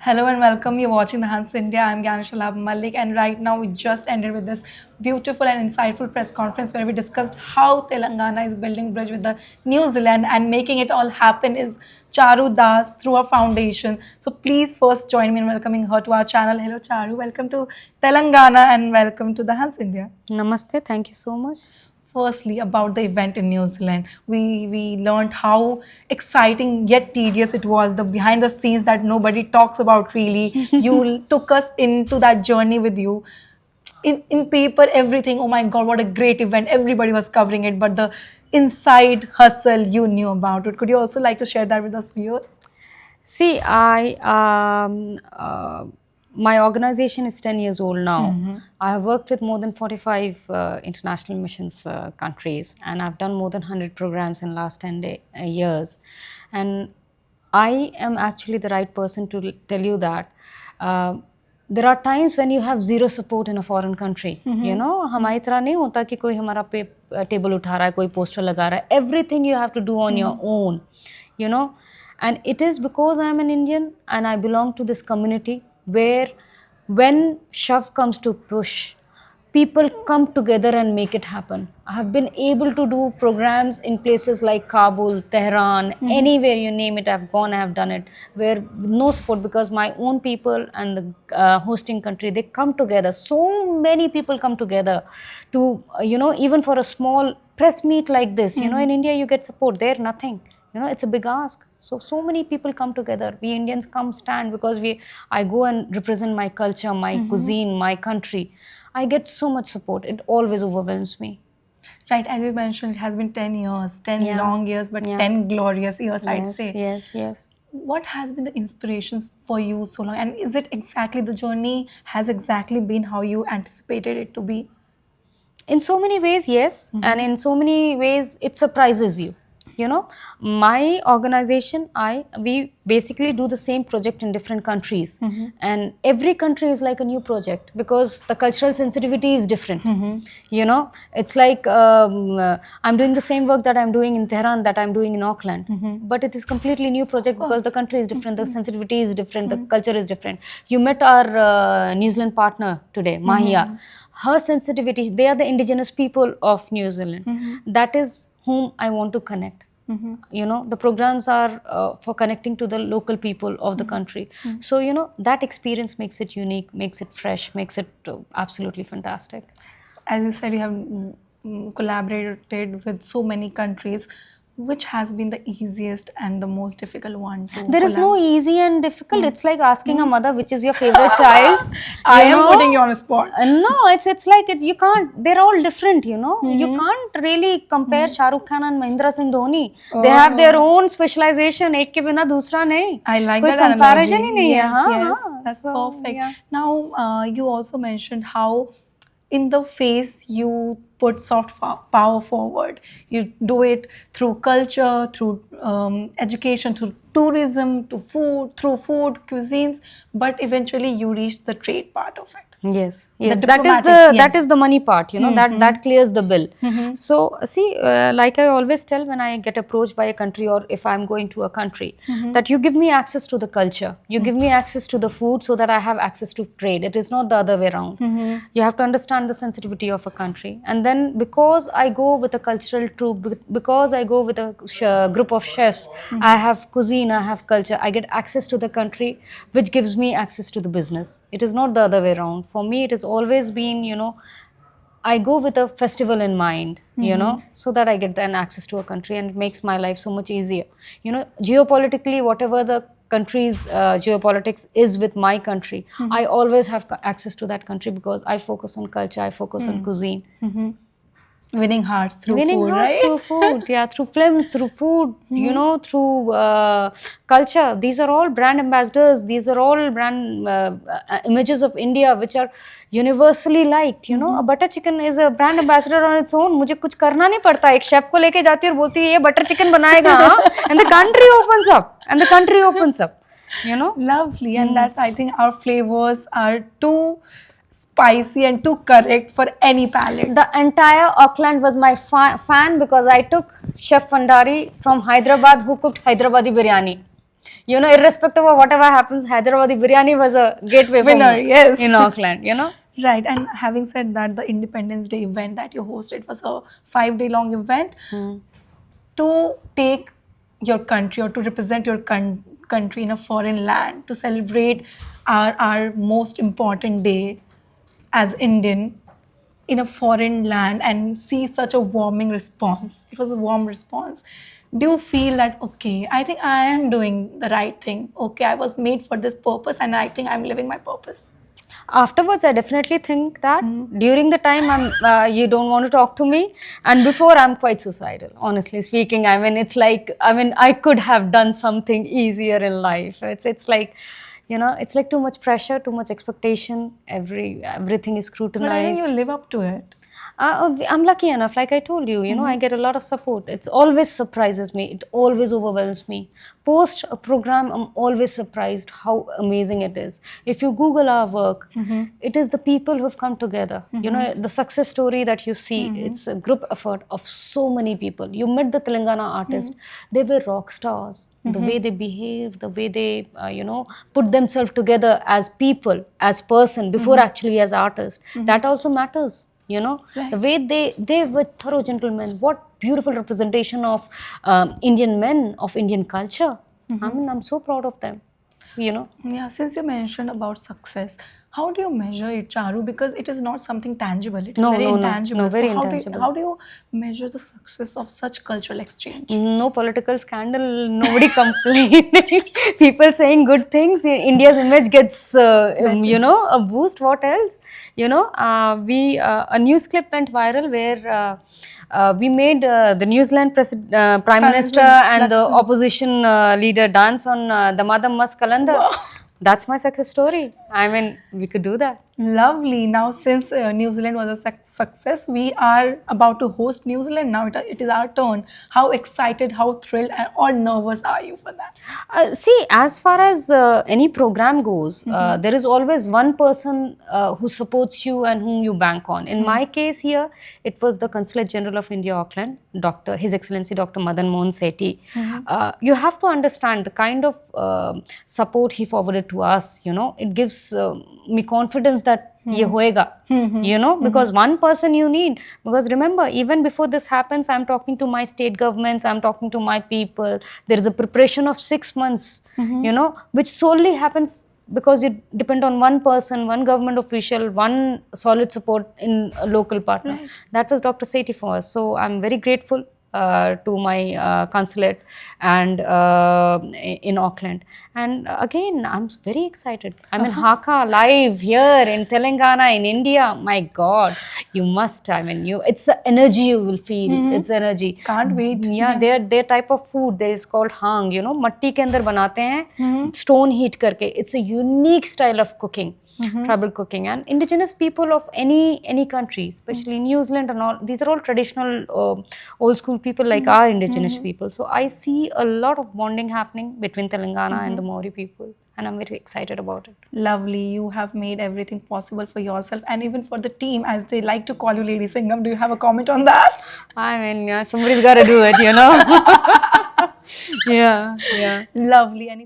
Hello and welcome. You're watching The Hans India. I'm Gyanishalab Malik, and right now we just ended with this beautiful and insightful press conference where we discussed how Telangana is building bridge with the New Zealand and making it all happen is Charudas through her foundation. So please first join me in welcoming her to our channel. Hello Charu, welcome to Telangana and welcome to The Hans India. Namaste, thank you so much. Firstly, about the event in New Zealand, we learned how exciting yet tedious it was. The behind the scenes that nobody talks about really. You took us into that journey with you. In paper, everything. Oh my God, what a great event! Everybody was covering it, but the inside hustle you knew about it. Could you also like to share that with us viewers? See, my organization is 10 years old now. I have worked with more than 45 international missions countries, and I've done more than 100 programs in last 10 years. And I am actually the right person to tell you that there are times when you have zero support in a foreign country. You know, हमारी तरह नहीं होता कि कोई हमारा पे table उठा रहा है, कोई पोस्टर लगा रहा है. Everything you have to do on your own. You know, and it is because I am an Indian and I belong to this community where when shove comes to push, people come together and make it happen. I have been able to do programs in places like Kabul, Tehran, anywhere you name it, I've gone, I have done it, where no support because my own people and the hosting country, they come together. So many people come together to, even for a small press meet like this, in India you get support, there nothing. It's a big ask. So many people come together. We Indians come stand because I go and represent my culture, my cuisine, my country. I get so much support. It always overwhelms me. Right, as you mentioned, it has been 10 years, 10 long years, but 10 glorious years, I'd say. Yes. What has been the inspirations for you so long? And is it exactly the journey has exactly been how you anticipated it to be? In so many ways, yes. And in so many ways, it surprises you. My organization, we basically do the same project in different countries. And every country is like a new project because the cultural sensitivity is different. It's like I'm doing the same work that I'm doing in Tehran that I'm doing in Auckland. But it is completely new project because the country is different, the sensitivity is different, the culture is different. You met our New Zealand partner today, Mahia. Her sensitivity, they are the indigenous people of New Zealand. That is whom I want to connect. The programs are for connecting to the local people of the country. So, that experience makes it unique, makes it fresh, makes it absolutely fantastic. As you said, you have collaborated with so many countries. Which has been the easiest and the most difficult one to There is no easy and difficult. It's like asking a mother which is your favorite child. I am putting you on a spot. No, it's like you can't. They're all different. You can't really compare Shah Rukh Khan and Mahendra Singh Dhoni. They have their own specialization. एक के बिना दूसरा नहीं. I like कोई that comparison analogy. ही नहीं है. Yes, that's perfect. Yeah. Now, you also mentioned how in the face you put soft power forward. You do it through culture, through education, through tourism, through food, cuisines, but eventually you reach the trade part of it. Yes. That is the money part, that clears the bill. So see, like I always tell when I get approached by a country or if I'm going to a country, that you give me access to the culture, you give me access to the food so that I have access to trade. It is not the other way around. You have to understand the sensitivity of a country, and then because I go with a cultural troupe, because I go with a group of chefs, I have cuisine, I have culture, I get access to the country, which gives me access to the business. It is not the other way around. For me, it has always been, I go with a festival in mind, so that I get then access to a country and it makes my life so much easier. Geopolitically, whatever the country's geopolitics is with my country, I always have access to that country because I focus on culture, I focus on cuisine. Winning hearts through Winning food, hearts right? through food, yeah, through films, through food, through culture. These are all brand ambassadors. These are all brand images of India which are universally liked. A butter chicken is a brand ambassador on its own. मुझे कुछ करना नहीं पड़ता. एक chef को लेके जाती है और बोलती है ये butter chicken बनाएगा, and the country opens up. Lovely, and that's, I think, our flavors are too spicy and too correct for any palate. The entire Auckland was my fan because I took Chef Pandari from Hyderabad who cooked Hyderabadi biryani. You know, irrespective of whatever happens, Hyderabadi biryani was a gateway for Winner, me yes. in Auckland, you know. Right, and having said that, the Independence Day event that you hosted was a 5-day long event. To take your country or to represent your country in a foreign land, to celebrate our most important day as Indian in a foreign land and see such a warming response. It was a warm response. Do you feel that, okay, I think I am doing the right thing? Okay, I was made for this purpose and I think I'm living my purpose. Afterwards, I definitely think that during the time you don't want to talk to me, and before I'm quite suicidal. Honestly speaking, I mean, it's like, I mean, I could have done something easier in life. It's like, you know, it's like too much pressure, too much expectation. Everything is But I think scrutinized. you live up to it. I'm lucky enough, like I told you, you know, I get a lot of support. It's always surprises me. It always overwhelms me. Post a program, I'm always surprised how amazing it is. If you Google our work, it is the people who've come together. You know, the success story that you see, it's a group effort of so many people. You met the Telangana artist. They were rock stars. The way they behave, the way they, you know, put themselves together as people, as person, before actually as artists. That also matters. You know, the way they were thorough gentlemen. What beautiful representation of Indian men, of Indian culture. I mean, I'm so proud of them. You know. Yeah, since you mentioned about success, how do you measure it, Charu? Because it is not something tangible; it is very intangible. No, very So intangible. how do you measure the success of such cultural exchange? No political scandal, nobody complaining, people saying good things. India's image gets, you know, a boost. What else? You know, a news clip went viral where we made the New Zealand Prime Minister and the opposition leader dance on the Madam Mas Kalanda. Wow. That's my success story. I mean, we could do that. Lovely. Now, since New Zealand was a success, we are about to host New Zealand. Now it is our turn. How excited, how thrilled, or nervous are you for that? See, as far as any program goes, there is always one person who supports you and whom you bank on. In my case here, it was the Consulate General of India, Auckland, His Excellency Dr. Madan Mohan Sethi. You have to understand the kind of support he forwarded to us. You know, it gives me confidence that ye hoega, you know, because one person you need. Because remember, even before this happens, I'm talking to my state governments, I'm talking to my people. There is a preparation of 6 months, you know, which solely happens because you depend on one person, one government official, one solid support in a local partner. Right. That was Dr. Sethi for us. So I'm very grateful to my consulate and in Auckland. And again, I'm very excited. I mean, Haka live here in Telangana, in India. My God, you must. I mean, it's the energy you will feel. It's energy. Can't wait. Yeah, their type of food there is called hang. You know, मट्टी के अंदर बनाते हैं, stone heat करके. It's a unique style of cooking. Tribal cooking, and indigenous people of any country, especially New Zealand and all, these are all traditional old school people like our indigenous people. So I see a lot of bonding happening between Telangana and the Maori people, and I'm very excited about it. Lovely. You have made everything possible for yourself and even for the team, as they like to call you Lady Singham. Do you have a comment on that? I mean, yeah, somebody's got to do it, you know. Yeah. Lovely. Any